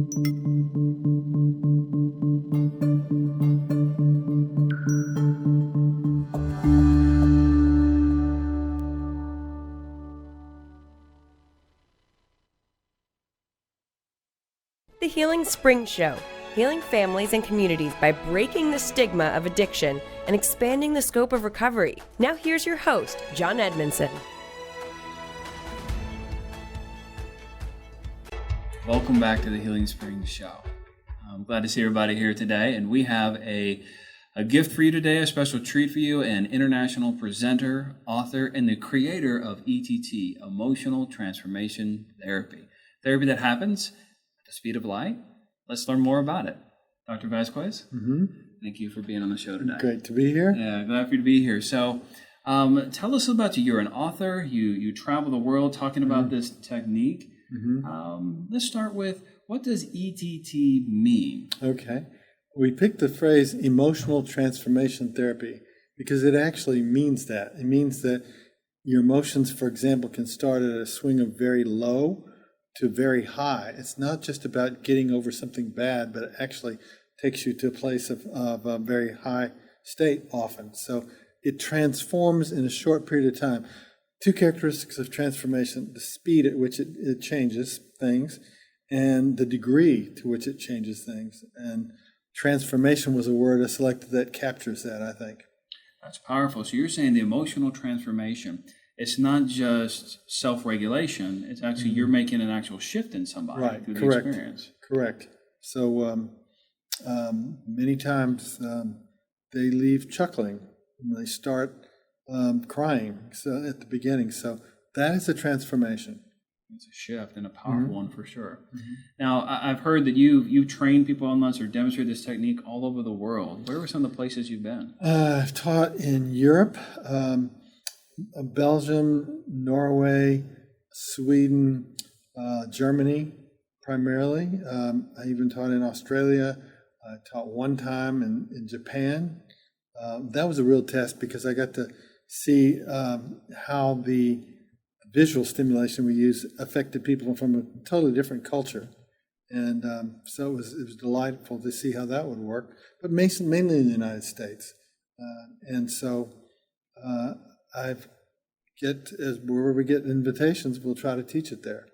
The Healing Spring Show, healing families and communities by breaking the stigma of addiction and expanding the scope of recovery. Now here's your host, John Edmonson. Welcome back to the Healing Spring Show. I'm glad to see everybody here today, and we have a gift for you today, a special treat for you, an international presenter, author, and the creator of ETT, Emotional Transformation Therapy. Therapy that happens the speed of light. Let's learn more about it. Dr. Vazquez, Thank you for being on the show today. Great to be here. Yeah, glad for you to be here. So tell us about you. You're an author. You travel the world talking about this technique. Let's start with, what does ETT mean? Okay. We picked the phrase emotional transformation therapy because it actually means that. It means that your emotions, for example, can start at a swing of very low to very high. It's not just about getting over something bad, but it actually takes you to a place of a very high state often. So it transforms in a short period of time. Two characteristics of transformation: the speed at which it changes things and the degree to which it changes things. And transformation was a word I selected that captures that, I think. That's powerful. So you're saying the emotional transformation, it's not just self-regulation, it's actually you're making an actual shift in somebody through the experience. Correct. So many times they leave chuckling when they start crying at the beginning. So that is a transformation. It's a shift, and a powerful one for sure. Now, I've heard that you've trained people on this or demonstrated this technique all over the world. Where were some of the places you've been? I've taught in Europe, Belgium, Norway, Sweden, Germany primarily. I even taught in Australia. I taught one time in Japan. That was a real test because I got to see how the visual stimulation we use affected people from a totally different culture. And so it was delightful to see how that would work, but mainly in the United States. And so wherever we get invitations, we'll try to teach it there.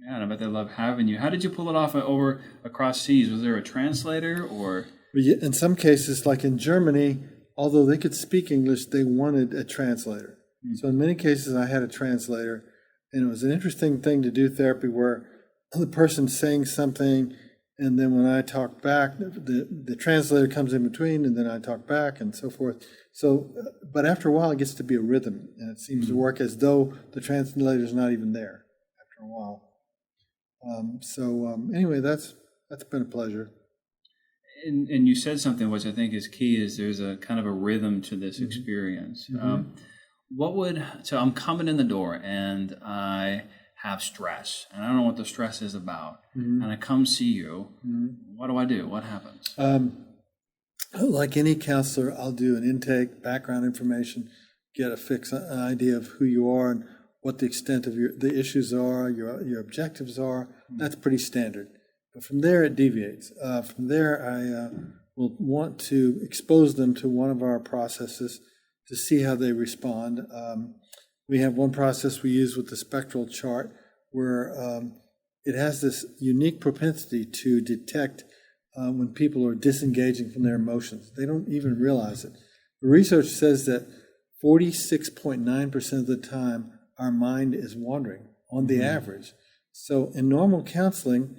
Yeah, and I bet they love having you. How did you pull it off across seas? Was there a translator or? In some cases, like in Germany, although they could speak English, they wanted a translator. So in many cases, I had a translator, and it was an interesting thing to do therapy where the person's saying something, and then when I talk back, the translator comes in between, and then I talk back, and so forth. So, but after a while, it gets to be a rhythm, and it seems to work as though the translator's not even there after a while. Anyway, that's been a pleasure. And you said something which I think is key, is there's a kind of a rhythm to this experience. So I'm coming in the door and I have stress and I don't know what the stress is about, and I come see you. What do I do? What happens? Like any counselor, I'll do an intake, background information, get an idea of who you are and what the extent of the issues are, your objectives are. That's pretty standard. But from there, it deviates. From there, I will want to expose them to one of our processes to see how they respond. We have one process we use with the spectral chart where it has this unique propensity to detect when people are disengaging from their emotions. They don't even realize it. The research says that 46.9% of the time, our mind is wandering on the average. So in normal counseling,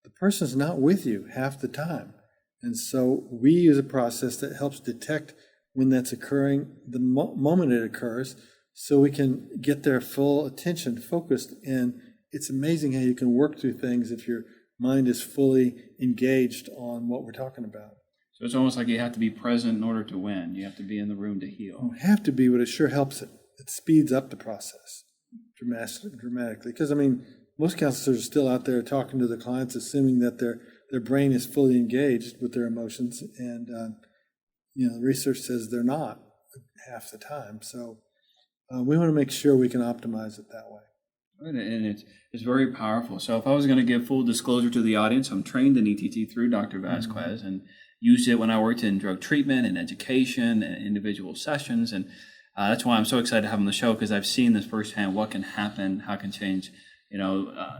the person's not with you half the time. And so we use a process that helps detect when that's occurring, the moment it occurs, so we can get their full attention focused. And it's amazing how you can work through things if your mind is fully engaged on what we're talking about. So it's almost like you have to be present in order to win. You have to be in the room to heal. You have to be, but it sure helps it. It speeds up the process dramatically. Because, most counselors are still out there talking to the clients, assuming that their brain is fully engaged with their emotions. And, the research says they're not half the time. So we want to make sure we can optimize it that way. And it's very powerful. So if I was going to give full disclosure to the audience, I'm trained in ETT through Dr. Vazquez and used it when I worked in drug treatment and education and individual sessions. And that's why I'm so excited to have him on the show, because I've seen this firsthand, what can happen, how it can change,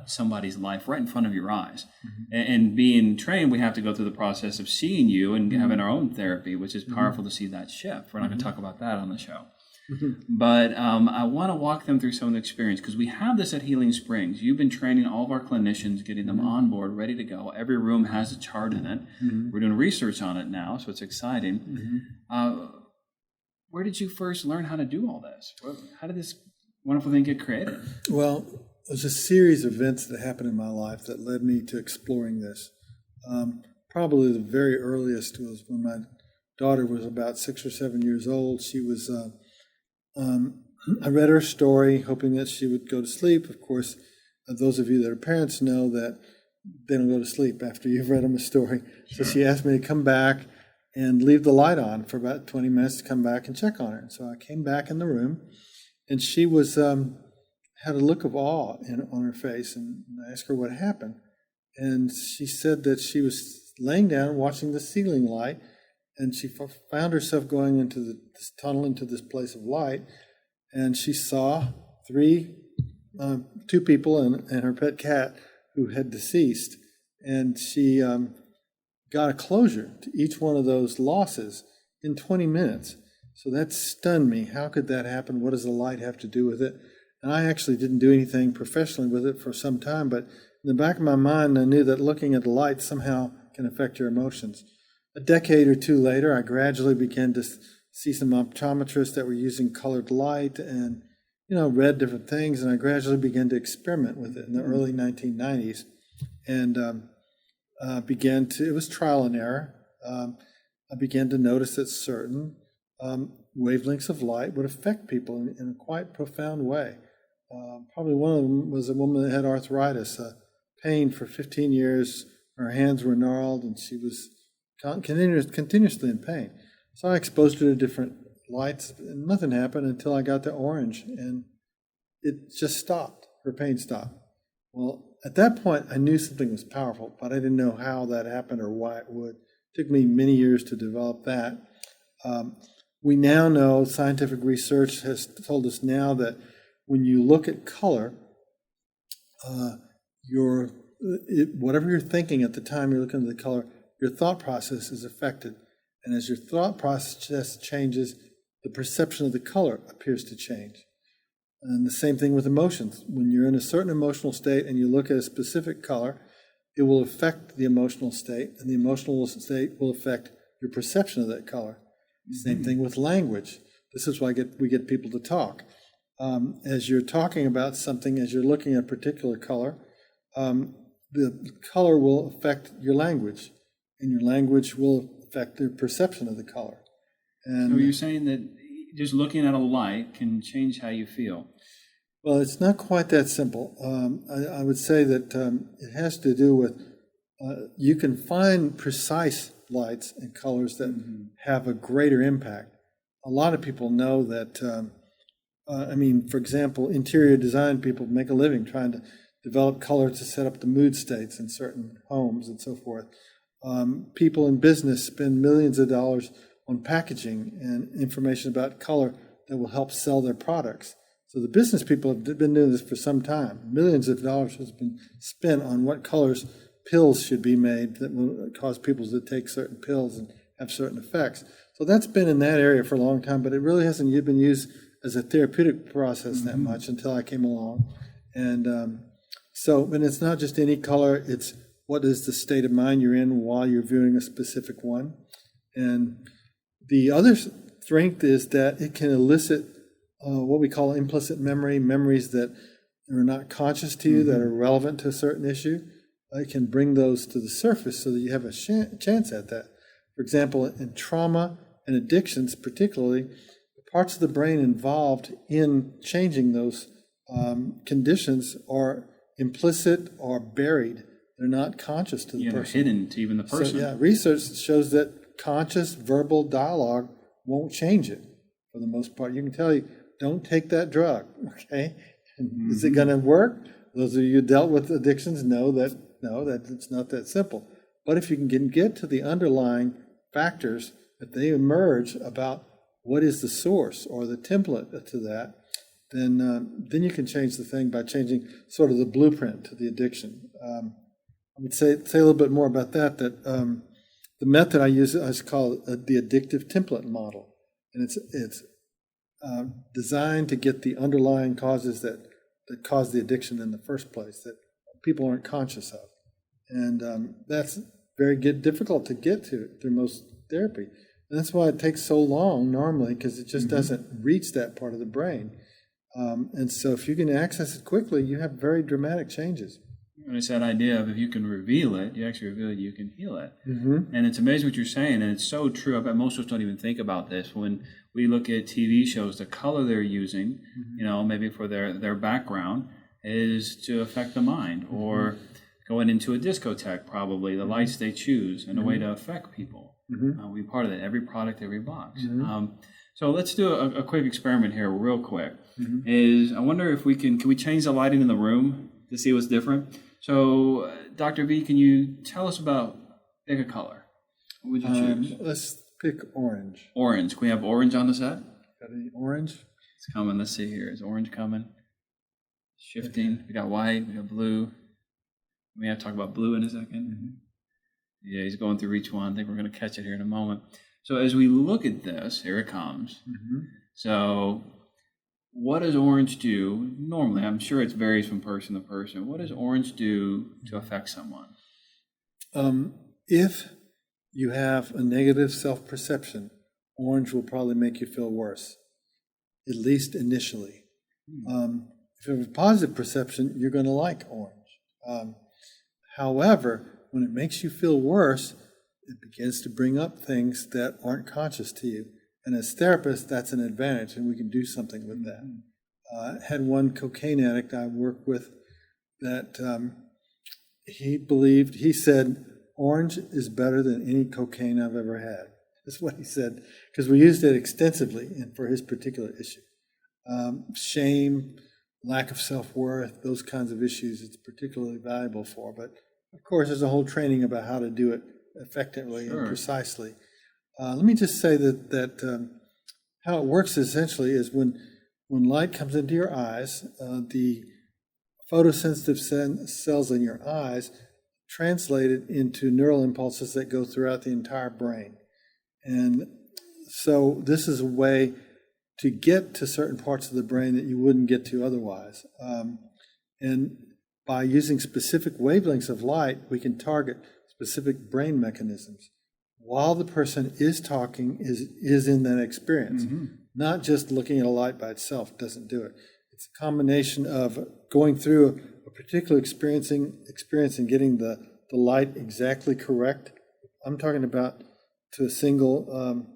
somebody's life right in front of your eyes. And being trained, we have to go through the process of seeing you and having our own therapy, which is powerful to see that shift. We're not going to talk about that on the show. But I want to walk them through some of the experience, because we have this at Healing Springs. You've been training all of our clinicians, getting them on board, ready to go. Every room has a chart in it. We're doing research on it now, so it's exciting. Where did you first learn how to do all this? How did this wonderful thing get created? Well, there's a series of events that happened in my life that led me to exploring this. Probably the very earliest was when my daughter was about 6 or 7 years old. She was... I read her story, hoping that she would go to sleep. Of course, those of you that are parents know that they don't go to sleep after you've read them a story. So she asked me to come back and leave the light on for about 20 minutes to come back and check on her. So I came back in the room, and she was had a look of awe on her face, and I asked her what happened. And she said that she was laying down watching the ceiling light, and she found herself going into this tunnel, into this place of light, and she saw two people and her pet cat who had deceased, and she got a closure to each one of those losses in 20 minutes. So that stunned me. How could that happen? What does the light have to do with it? And I actually didn't do anything professionally with it for some time, but in the back of my mind, I knew that looking at the light somehow can affect your emotions. A decade or two later, I gradually began to see some optometrists that were using colored light and, read different things, and I gradually began to experiment with it in the early 1990s, and it was trial and error. I began to notice that certain wavelengths of light would affect people in a quite profound way. Probably one of them was a woman that had arthritis, pain for 15 years. Her hands were gnarled, and she was continuously in pain. So I exposed her to different lights, and nothing happened until I got to orange, and it just stopped. Her pain stopped. Well, at that point, I knew something was powerful, but I didn't know how that happened or why it would. It took me many years to develop that. We now know, scientific research has told us now, that when you look at color, whatever you're thinking at the time you're looking at the color, your thought process is affected. And as your thought process changes, the perception of the color appears to change. And the same thing with emotions. When you're in a certain emotional state and you look at a specific color, it will affect the emotional state, and the emotional state will affect your perception of that color. Same thing with language. This is why we get people to talk. As you're talking about something, as you're looking at a particular color, the color will affect your language, and your language will affect the perception of the color. And so you're saying that just looking at a light can change how you feel? Well, it's not quite that simple. I would say that it has to do with, you can find precise lights and colors that have a greater impact. A lot of people know that, for example, interior design people make a living trying to develop color to set up the mood states in certain homes and so forth. People in business spend millions of dollars on packaging and information about color that will help sell their products. So the business people have been doing this for some time. Millions of dollars has been spent on what colors pills should be made that will cause people to take certain pills and have certain effects. So that's been in that area for a long time, but it really hasn't been used as a therapeutic process that much until I came along. And and it's not just any color, it's what is the state of mind you're in while you're viewing a specific one. And the other strength is that it can elicit what we call implicit memory, memories that are not conscious to you, that are relevant to a certain issue. It can bring those to the surface so that you have a chance at that. For example, in trauma and addictions particularly, the parts of the brain involved in changing those conditions are implicit or buried. They're not conscious to the person. Hidden to even the person. So, research shows that conscious verbal dialogue won't change it for the most part. You can tell you, don't take that drug, okay? Is it going to work? Those of you who dealt with addictions know that it's not that simple. But if you can get to the underlying factors, if they emerge about what is the source or the template to that, then you can change the thing by changing sort of the blueprint to the addiction. I would say a little bit more about that. The method I use is called the addictive template model, and it's designed to get the underlying causes that cause the addiction in the first place that people aren't conscious of, and that's very difficult to get to through most therapy, and that's why it takes so long normally, because it just doesn't reach that part of the brain. And so if you can access it quickly, you have very dramatic changes. And it's that idea of if you can reveal it, you actually reveal it, you can heal it. And it's amazing what you're saying, and it's so true. I bet most of us don't even think about this. When we look at TV shows, the color they're using, maybe for their background, is to affect the mind, or going into a discotheque, probably, the lights they choose, and a way to affect people. We part of that, every product, every box. So let's do a quick experiment here real quick. I wonder if we can we change the lighting in the room to see what's different? So, Dr. V, can you tell us pick a color. What would you choose? Let's pick orange. Orange. Can we have orange on the set? Got any orange? It's coming. Let's see here. Is orange coming? Shifting. We got white. We got blue. We have to talk about blue in a second. Yeah, he's going through each one. I think we're going to catch it here in a moment. So as we look at this, here it comes. So what does orange do normally? I'm sure it varies from person to person. What does orange do to affect someone? If you have a negative self-perception, orange will probably make you feel worse, at least initially. If you have a positive perception, you're going to like orange. However, when it makes you feel worse, it begins to bring up things that aren't conscious to you. And as therapists, that's an advantage, and we can do something with that. I had one cocaine addict I worked with that he said, orange is better than any cocaine I've ever had. That's what he said, because we used it extensively for his particular issue. Shame, lack of self-worth, those kinds of issues it's particularly valuable for. But, of course, there's a whole training about how to do it effectively and precisely. Let me just say that how it works essentially is when light comes into your eyes, the photosensitive cells in your eyes translate it into neural impulses that go throughout the entire brain. And so this is a way to get to certain parts of the brain that you wouldn't get to otherwise. And by using specific wavelengths of light, we can target specific brain mechanisms while the person is talking, is in that experience. Not just looking at a light by itself doesn't do it. It's a combination of going through a particular experience and getting the light exactly correct. I'm talking about to a single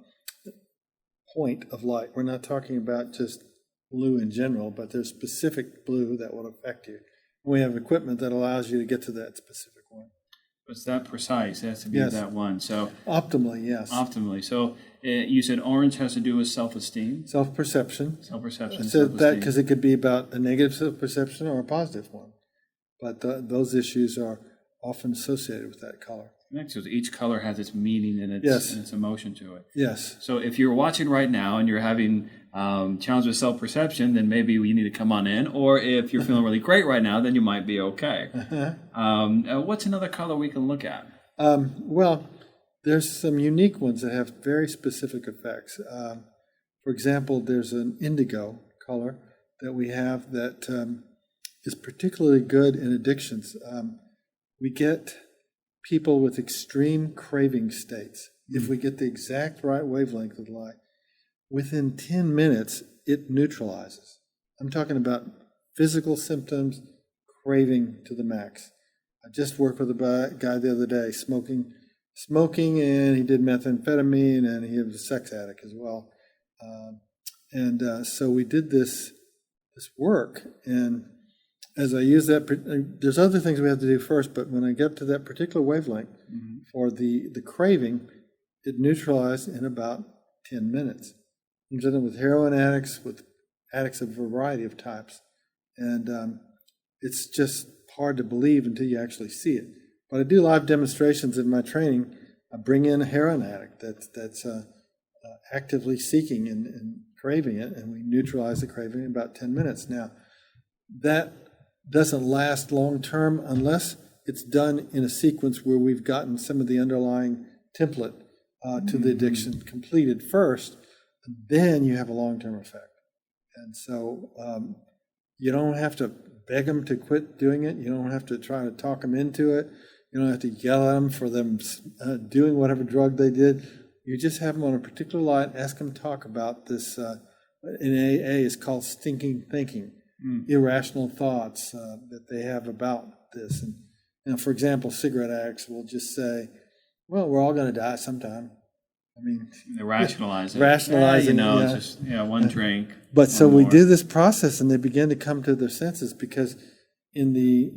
point of light. We're not talking about just blue in general, but there's specific blue that will affect you. We have equipment that allows you to get to that specific one. It's that precise. It has to be that one. So optimally, yes. Optimally. So you said orange has to do with self-esteem. Self-perception. Self-perception. So that because it could be about a negative self-perception or a positive one, but those issues are often associated with that color. So each color has its meaning and its emotion to it. Yes. So if you're watching right now and you're having challenges with self-perception, then maybe you need to come on in. Or if you're feeling really great right now, then you might be okay. What's another color we can look at? Well, there's some unique ones that have very specific effects. For example, there's an indigo color that we have that is particularly good in addictions. We get people with extreme craving states. If we get the exact right wavelength of light, within 10 minutes, it neutralizes. I'm talking about physical symptoms, craving to the max. I just worked with a guy the other day, smoking, and he did methamphetamine, and he was a sex addict as well. So we did this work, and as I use that, there's other things we have to do first, but when I get to that particular wavelength for the craving, it neutralized in about 10 minutes. I'm dealing with heroin addicts, with addicts of a variety of types. And it's just hard to believe until you actually see it. But I do live demonstrations in my training. I bring in a heroin addict that's actively seeking and craving it, and we neutralize the craving in about 10 minutes. Now, that doesn't last long term unless it's done in a sequence where we've gotten some of the underlying template to the addiction completed first, and then you have a long-term effect. And so you don't have to beg them to quit doing it. You don't have to try to talk them into it. You don't have to yell at them for them doing whatever drug they did. You just have them on a particular line, ask them to talk about this. In AA, is called stinking thinking, irrational thoughts that they have about this. And for example, cigarette addicts will just say, well, we're all going to die sometime. I mean, they rationalize it. Rationalizing, it's just one drink. But so we do this process, and they begin to come to their senses, because in the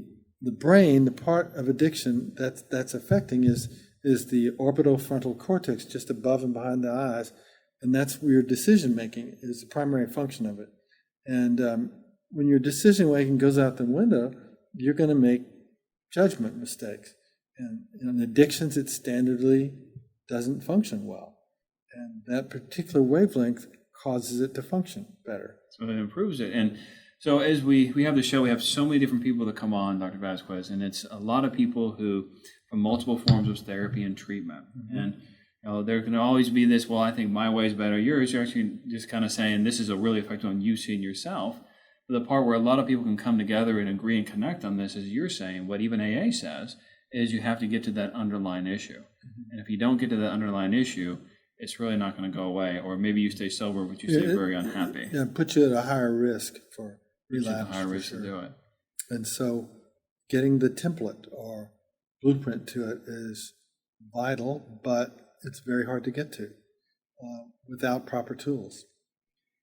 brain, the part of addiction that's affecting is the orbital frontal cortex, just above and behind the eyes, and that's where your decision making is the primary function of it. And when your decision making goes out the window, you're going to make judgment mistakes. And in addictions, it standardly doesn't function well. And that particular wavelength causes it to function better. So it improves it. And so as we have the show, we have so many different people that come on, Dr. Vazquez, and it's a lot of people who, from multiple forms of therapy and treatment. And there can always be this, well, I think my way is better, yours. You're actually just kind of saying this is a really effective on you seeing yourself. But the part where a lot of people can come together and agree and connect on this, as you're saying, what even AA says, is you have to get to that underlying issue. And if you don't get to that underlying issue, it's really not going to go away. Or maybe you stay sober, but you stay very unhappy. Yeah, it puts you at a higher risk for relapse. A higher risk to do it. And so getting the template or blueprint to it is vital, but it's very hard to get to without proper tools.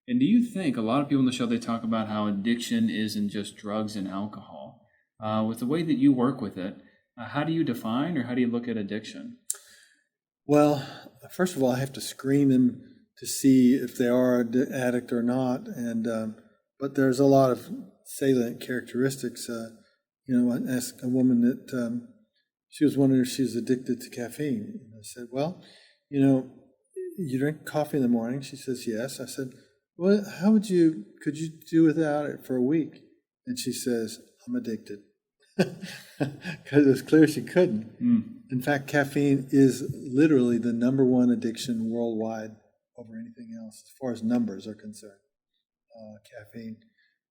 And do you think, a lot of people on the show, they talk about how addiction isn't just drugs and alcohol. With the way that you work with it, how do you define or how do you look at addiction? Well, first of all, I have to screen them to see if they are an addict or not. And but there's a lot of salient characteristics. I asked a woman that she was wondering if she was addicted to caffeine. And I said, well, you drink coffee in the morning? She says, yes. I said, well, could you do without it for a week? And she says, I'm addicted. Because it was clear she couldn't. In fact, caffeine is literally the number one addiction worldwide over anything else, as far as numbers are concerned. Caffeine.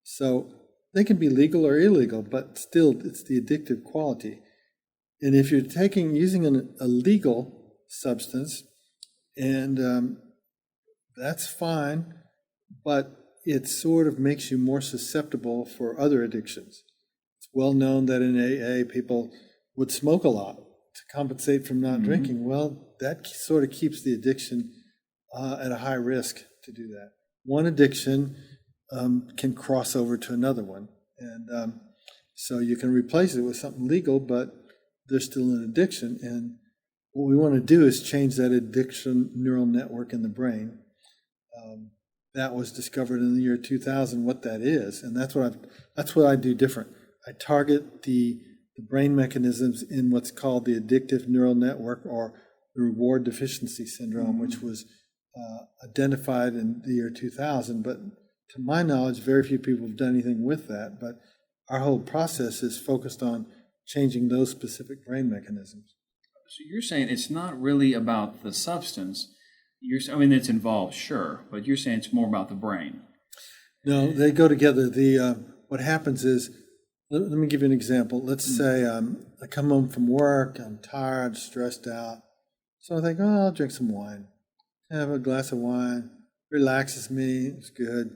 So they can be legal or illegal, but still it's the addictive quality. And if you're using a legal substance, and that's fine, but it sort of makes you more susceptible for other addictions. It's well known that in AA, people would smoke a lot to compensate from not drinking. Well, that sort of keeps the addiction at a high risk to do that. One addiction can cross over to another one. And so you can replace it with something legal, but there's still an addiction. And what we want to do is change that addiction neural network in the brain. That was discovered in the year 2000, what that is. And that's what I do different. I target the brain mechanisms in what's called the addictive neural network, or the reward deficiency syndrome, which was identified in the year 2000. But to my knowledge, very few people have done anything with that. But our whole process is focused on changing those specific brain mechanisms. So you're saying it's not really about the substance. It's involved, sure, but you're saying it's more about the brain. No, they go together. What happens is, let me give you an example. Let's say I come home from work, I'm tired, stressed out. So I think, I'll drink some wine. Have a glass of wine, relaxes me, it's good.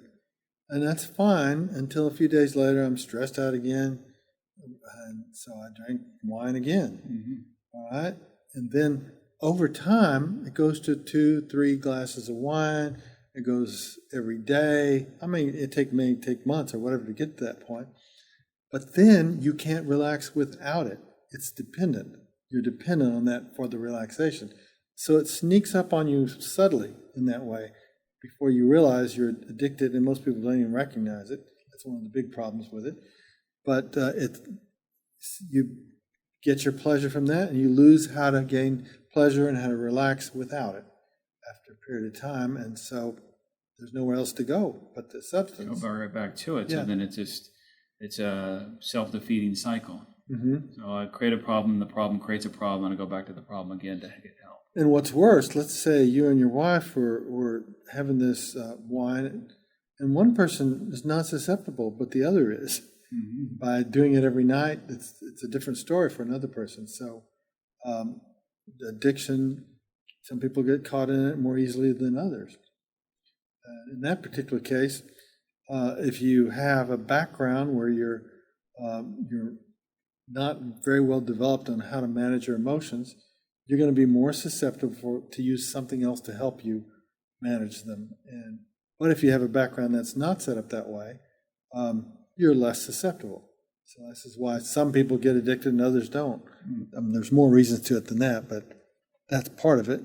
And that's fine until a few days later I'm stressed out again. And so I drank wine again. All right? And then over time, it goes to 2-3 glasses of wine. It goes every day. It may take months or whatever to get to that point. But then you can't relax without it. It's dependent. You're dependent on that for the relaxation. So it sneaks up on you subtly in that way before you realize you're addicted, and most people don't even recognize it. That's one of the big problems with it. But you get your pleasure from that, and you lose how to gain pleasure and how to relax without it after a period of time. And so there's nowhere else to go but the substance. Go right back to it. Yeah. So then it's a self-defeating cycle. Mm-hmm. So I create a problem, the problem creates a problem, and I go back to the problem again to get help. And what's worse, let's say you and your wife were having this wine, and one person is not susceptible, but the other is. Mm-hmm. By doing it every night, it's a different story for another person. So addiction, some people get caught in it more easily than others. In that particular case, if you have a background where you're not very well developed on how to manage your emotions, you're going to be more susceptible to use something else to help you manage them. But if you have a background that's not set up that way, you're less susceptible. So this is why some people get addicted and others don't. There's more reasons to it than that, but that's part of it.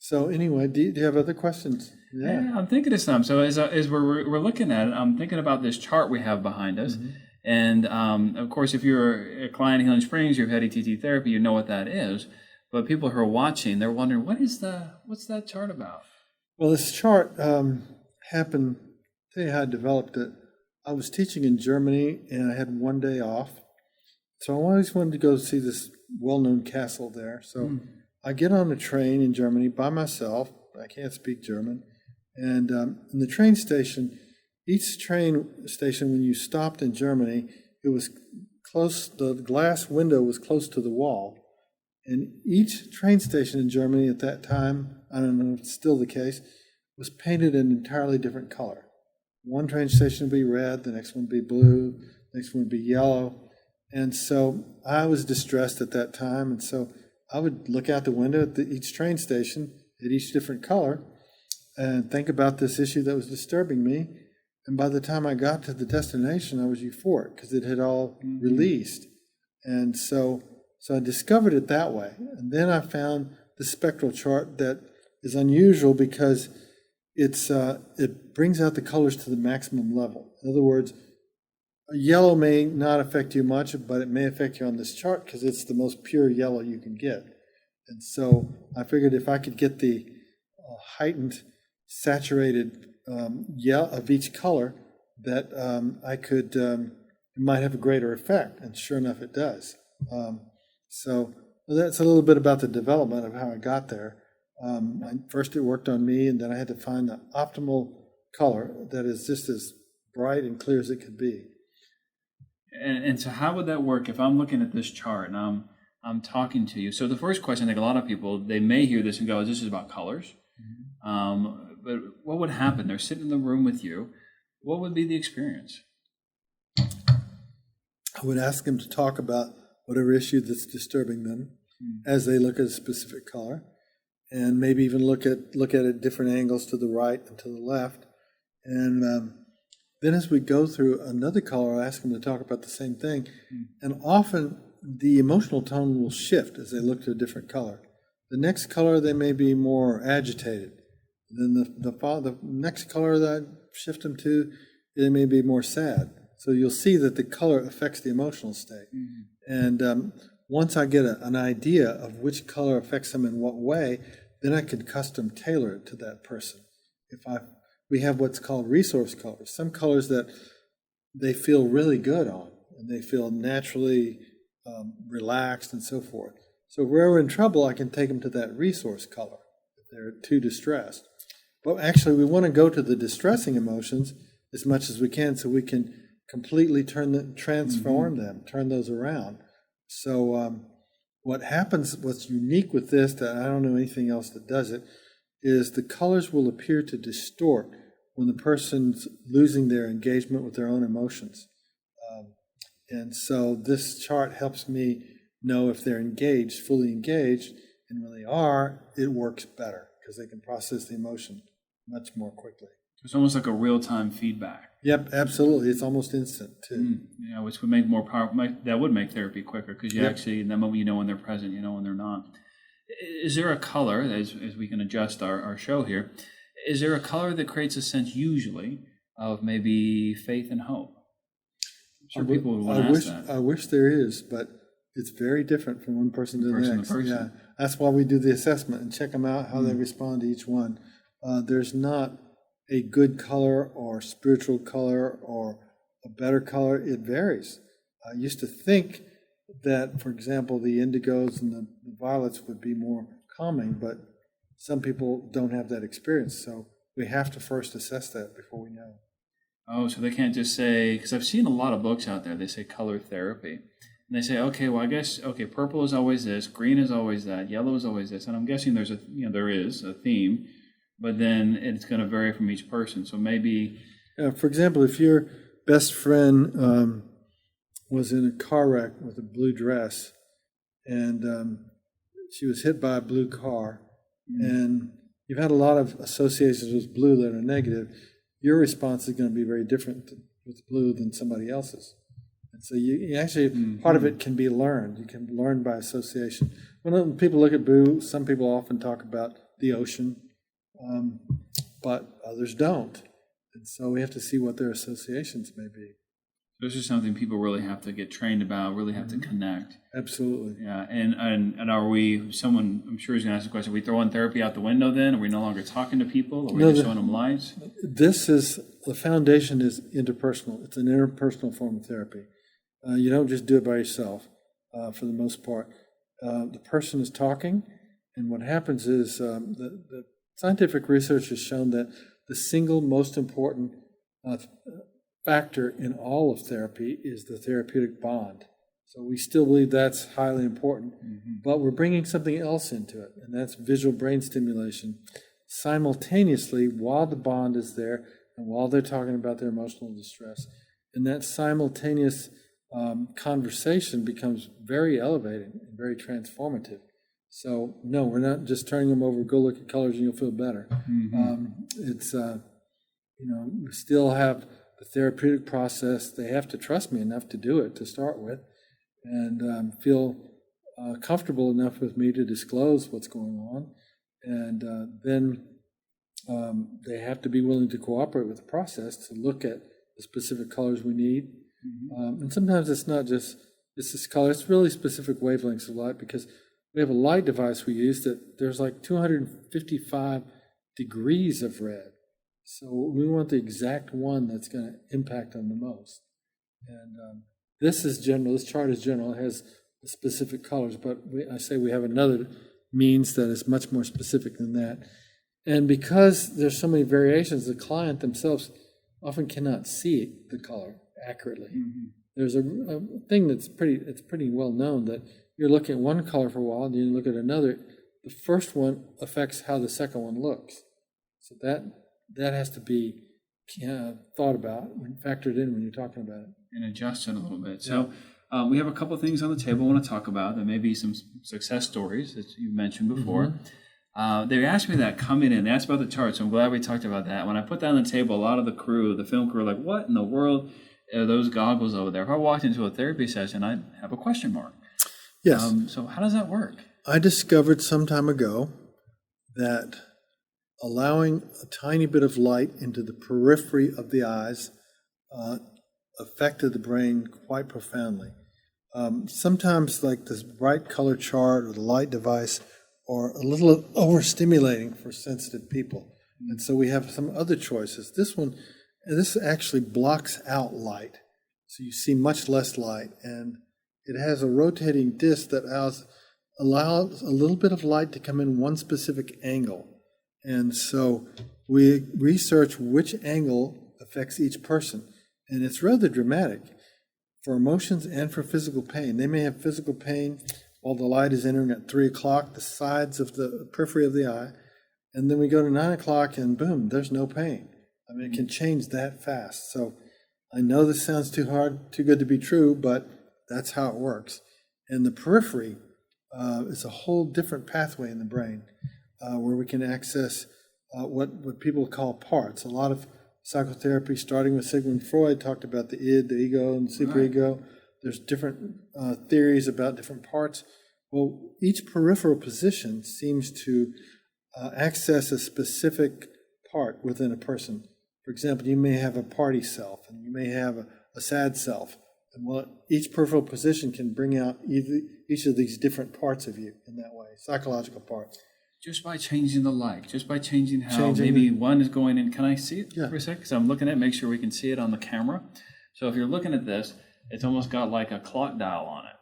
So anyway, do you have other questions? Yeah, I'm thinking of some. So as we're looking at it, I'm thinking about this chart we have behind us. Mm-hmm. And of course, if you're a client of Healing Springs, you've had ETT therapy, you know what that is. But people who are watching, they're wondering, what's that chart about? Well, this chart happened. Tell you how I developed it. I was teaching in Germany, and I had one day off. So I always wanted to go see this well-known castle there. So I get on a train in Germany by myself. I can't speak German. And in the train station, each train station, when you stopped in Germany, it was close, the glass window was close to the wall. And each train station in Germany at that time, I don't know if it's still the case, was painted an entirely different color. One train station would be red, the next one would be blue, the next one would be yellow. And so I was distressed at that time, and so I would look out the window at each train station at each different color and think about this issue that was disturbing me. And by the time I got to the destination, I was euphoric because it had all released. And so I discovered it that way. And then I found the spectral chart that is unusual because it brings out the colors to the maximum level. In other words, yellow may not affect you much, but it may affect you on this chart because it's the most pure yellow you can get. And so I figured if I could get the heightened, saturated yellow of each color, that I could, it might have a greater effect. And sure enough, it does. So that's a little bit about the development of how I got there. First it worked on me, and then I had to find the optimal color that is just as bright and clear as it could be. And so how would that work if I'm looking at this chart and I'm talking to you? So the first question, I think a lot of people, they may hear this and go, this is about colors. Mm-hmm. But what would happen? They're sitting in the room with you. What would be the experience? I would ask them to talk about whatever issue that's disturbing them as they look at a specific color, and maybe even look at it at different angles to the right and to the left. And then as we go through another color, I ask them to talk about the same thing. And often the emotional tone will shift as they look to a different color. The next color, they may be more agitated. Then the next color that I shift them to, they may be more sad. So you'll see that the color affects the emotional state. And once I get an idea of which color affects them in what way, then I can custom tailor it to that person. We have what's called resource colors, some colors that they feel really good on, and they feel naturally relaxed and so forth. So if we're in trouble, I can take them to that resource color if they're too distressed. But actually, we want to go to the distressing emotions as much as we can so we can completely transform them, turn those around. So what happens, what's unique with this, that I don't know anything else that does it, is the colors will appear to distort when the person's losing their engagement with their own emotions. And so this chart helps me know if they're engaged, fully engaged, and when they are, it works better because they can process the emotion much more quickly. It's almost like a real-time feedback. Yep, absolutely. It's almost instant, too. Yeah, which would make more powerful. That would make therapy quicker because you actually, in that moment, you know when they're present, you know when they're not. Is there a color, as we can adjust our show here, is there a color that creates a sense usually of maybe faith and hope? I'm sure people would want to ask that. I wish there is, but it's very different from one person to the next. Yeah, that's why we do the assessment and check them out, how they respond to each one. There's not a good color or spiritual color or a better color. It varies. I used to think that, for example, the indigos and the violets would be more calming, but some people don't have that experience. So we have to first assess that before we know. Oh, so they can't just say, because I've seen a lot of books out there, they say color therapy. And they say, okay, well, I guess, okay, purple is always this, green is always that, yellow is always this. And I'm guessing there is a theme, but then it's going to vary from each person. So maybe... For example, if your best friend was in a car wreck with a blue dress and she was hit by a blue car, and you've had a lot of associations with blue that are negative, your response is going to be very different with blue than somebody else's. And so you actually, part of it can be learned. You can learn by association. When people look at blue, some people often talk about the ocean, but others don't. And so we have to see what their associations may be. This is something people really have to get trained about, really have to connect. Absolutely. Yeah, and are we, someone, I'm sure is going to ask the question, are we throwing therapy out the window then? Are we no longer talking to people? Are we just showing them lights? The foundation is interpersonal. It's an interpersonal form of therapy. You don't just do it by yourself, for the most part. The person is talking, and what happens is the scientific research has shown that the single most important factor in all of therapy is the therapeutic bond. So we still believe that's highly important, but we're bringing something else into it, and that's visual brain stimulation simultaneously while the bond is there and while they're talking about their emotional distress. And that simultaneous conversation becomes very elevating and very transformative. So no, we're not just turning them over, go look at colors and you'll feel better. We still have the therapeutic process. They have to trust me enough to do it to start with, and feel comfortable enough with me to disclose what's going on. And then they have to be willing to cooperate with the process to look at the specific colors we need. And sometimes it's not just this color, it's really specific wavelengths of light, because we have a light device we use that there's like 255 degrees of red. So we want the exact one that's going to impact them the most. And this is general. This chart is general. It has the specific colors, but I say we have another means that is much more specific than that. And because there's so many variations, the client themselves often cannot see the color accurately. There's a thing that's pretty well known that you're looking at one color for a while, and then you look at another. The first one affects how the second one looks. So that has to be thought about and factored in when you're talking about it. And adjusted a little bit. So we have a couple of things on the table I want to talk about. There may be some success stories that you mentioned before. They asked me that coming in. They asked about the chart, so I'm glad we talked about that. When I put that on the table, a lot of the film crew were like, what in the world are those goggles over there? If I walked into a therapy session, I'd have a question mark. Yes. So how does that work? I discovered some time ago that allowing a tiny bit of light into the periphery of the eyes affected the brain quite profoundly. Sometimes like this bright color chart or the light device are a little overstimulating for sensitive people. And so we have some other choices. This actually blocks out light. So you see much less light, and it has a rotating disc that allows a little bit of light to come in one specific angle. And so we research which angle affects each person. And it's rather dramatic for emotions and for physical pain. They may have physical pain while the light is entering at 3 o'clock, the sides of the periphery of the eye. And then we go to 9 o'clock and boom, there's no pain. I mean, it can change that fast. So I know this sounds too good to be true, but that's how it works. And the periphery is a whole different pathway in the brain where we can access what people call parts. A lot of psychotherapy, starting with Sigmund Freud, talked about the id, the ego, and the superego. There's different theories about different parts. Well, each peripheral position seems to access a specific part within a person. For example, you may have a party self, and you may have a sad self. And each peripheral position can bring out each of these different parts of you in that way, psychological parts. Just by changing the light, just by changing how maybe one is going in. Can I see it for a second? Because I'm looking at it, make sure we can see it on the camera. So if you're looking at this, it's almost got like a clock dial on it.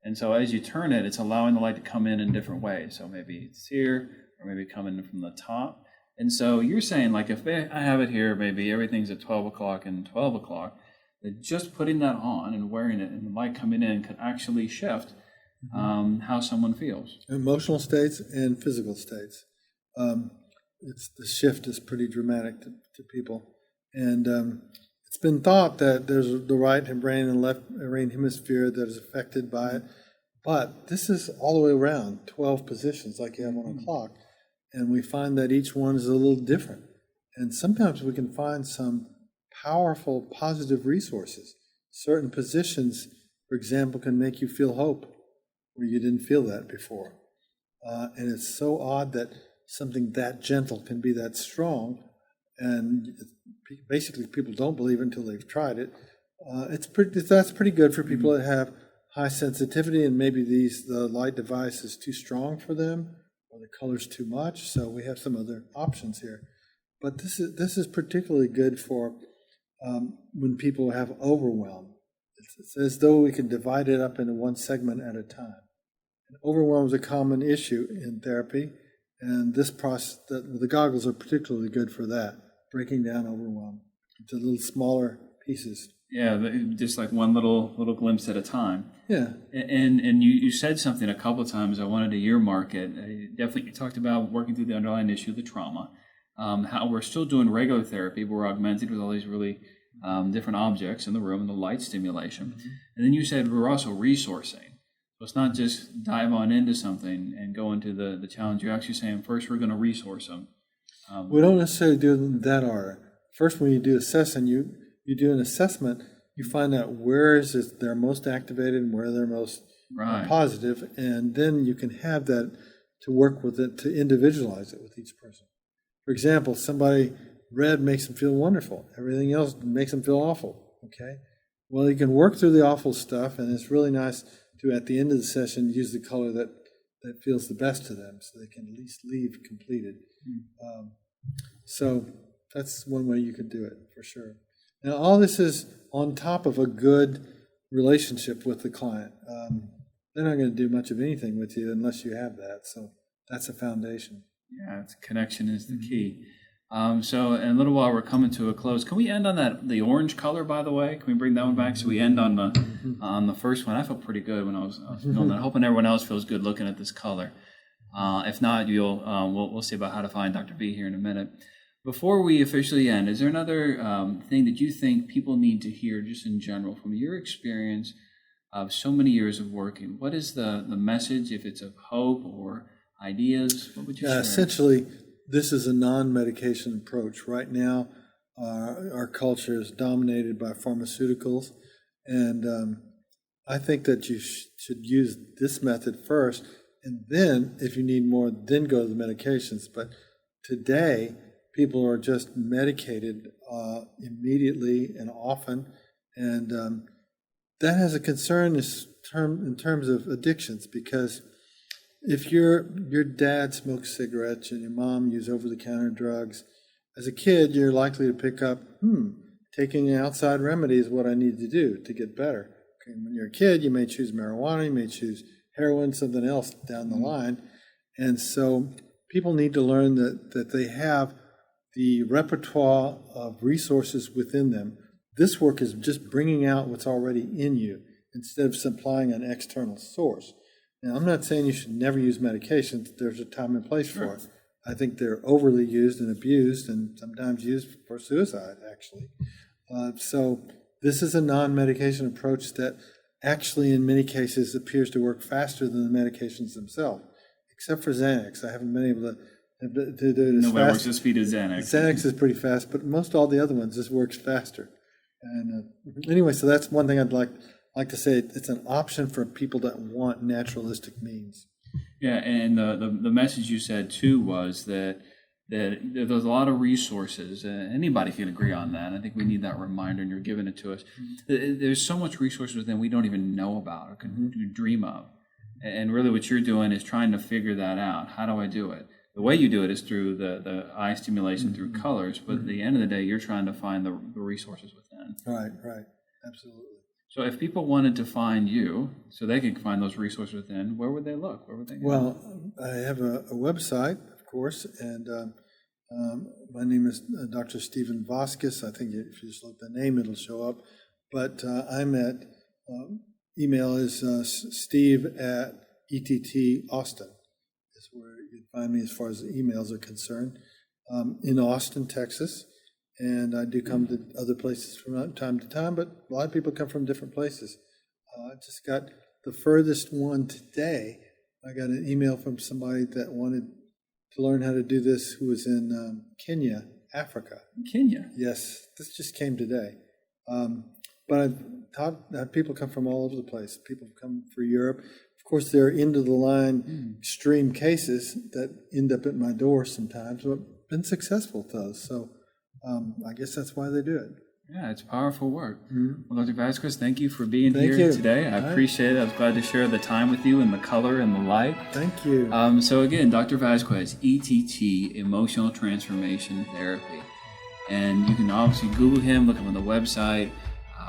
And so as you turn it, it's allowing the light to come in different ways. So maybe it's here, or maybe coming from the top. And so you're saying, like, if I have it here, maybe everything's at 12 o'clock and 12 o'clock, that just putting that on and wearing it and the light coming in could actually shift how someone feels. Emotional states and physical states. The shift is pretty dramatic to people. And it's been thought that there's the right brain and left brain hemisphere that is affected by it. But this is all the way around, 12 positions like you have on a clock. And we find that each one is a little different. And sometimes we can find some powerful, positive resources. Certain positions, for example, can make you feel hope where you didn't feel that before. And it's so odd that something that gentle can be that strong. And basically, people don't believe it until they've tried it. That's pretty good for people that have high sensitivity, and maybe the light device is too strong for them, or the color's too much. So we have some other options here. But this is particularly good for when people have overwhelm. It's as though we can divide it up into one segment at a time. And overwhelm is a common issue in therapy, and this process, the goggles are particularly good for that, breaking down overwhelm into little smaller pieces. Yeah, just like one little glimpse at a time. Yeah. And you said something a couple of times I wanted to earmark it. Definitely, you talked about working through the underlying issue, the trauma, how we're still doing regular therapy, but we're augmented with all these really different objects in the room, the light stimulation. Mm-hmm. And then you said we're also resourcing. So it's not just dive on into something and go into the challenge. You're actually saying first we're going to resource them. We don't necessarily do it in that order. First, when you do assessing, you do an assessment, you find out where is it they're most activated and where they're most positive, and then you can have that to work with it, to individualize it with each person. For example, somebody red makes them feel wonderful. Everything else makes them feel awful. Okay? Well, you can work through the awful stuff, and it's really nice to, at the end of the session, use the color that feels the best to them so they can at least leave completed. So that's one way you could do it, for sure. Now, all this is on top of a good relationship with the client. They're not going to do much of anything with you unless you have that. So that's a foundation. Yeah, connection is the key. So in a little while, we're coming to a close. Can we end on the orange color, by the way? Can we bring that one back? So we end on the first one. I felt pretty good when I was feeling that. I'm hoping everyone else feels good looking at this color. If not, we'll see about how to find Dr. B here in a minute. Before we officially end, is there another thing that you think people need to hear just in general from your experience of so many years of working? What is the message, if it's of hope or ideas? What would you share? Essentially, this is a non-medication approach. Right now, our culture is dominated by pharmaceuticals, and I think that you should use this method first, and then, if you need more, then go to the medications. But today, people are just medicated immediatady and often, and that has a concern in terms of addictions, because if your dad smokes cigarettes and your mom uses over-the-counter drugs, as a kid, you're likely to pick up, taking an outside remedy is what I need to do to get better. Okay, when you're a kid, you may choose marijuana, you may choose heroin, something else down the line. And so people need to learn that they have the repertoire of resources within them. This work is just bringing out what's already in you instead of supplying an external source. Now, I'm not saying you should never use medications. There's a time and place for it. I think they're overly used and abused, and sometimes used for suicide, actually. So this is a non-medication approach that actually, in many cases, appears to work faster than the medications themselves, except for Xanax. I haven't been able to do it as fast. Nobody works at the speed of Xanax. Xanax is pretty fast, but most all the other ones just works faster. And anyway, so that's one thing I'd like to say. It's an option for people that want naturalistic means. Yeah, and the message you said too was that that there's a lot of resources. Anybody can agree on that. I think we need that reminder, and you're giving it to us. There's so much resources within we don't even know about or can dream of. And really what you're doing is trying to figure that out. How do I do it? The way you do it is through the eye stimulation through colors, but at the end of the day, you're trying to find the resources within. Right, absolutely. So if people wanted to find you, so they can find those resources within, where would they look? Where would they go? Well, I have a website, of course, and my name is Dr. Stephen Vazquez. I think if you just look the name, it'll show up. But I'm at, email is steve at ETT Austin. Is where you can find me as far as the emails are concerned. In Austin, Texas. And I do come to other places from time to time, but a lot of people come from different places. I just got the furthest one today. I got an email from somebody that wanted to learn how to do this who was in Kenya, Africa. Kenya? Yes, this just came today. But I've had people come from all over the place. People come from Europe. Of course, there are end-of-the-line extreme cases that end up at my door sometimes, but been successful with those. So I guess that's why they do it. Yeah, it's powerful work. Well, Dr. Vazquez, thank you for being here you. today. I appreciate it. I was glad to share the time with you and the color and the light. Thank you. So again, Dr. Vazquez, ETT, Emotional Transformation Therapy. And you can obviously Google him, look him on the website.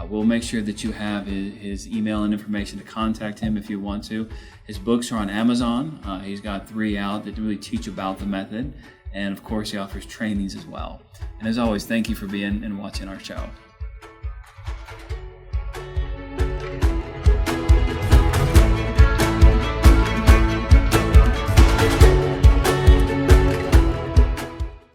We'll make sure that you have his email and information to contact him if you want to. His books are on Amazon. He's got 3 out that really teach about the method. And of course, he offers trainings as well. And as always, thank you for being and watching our show.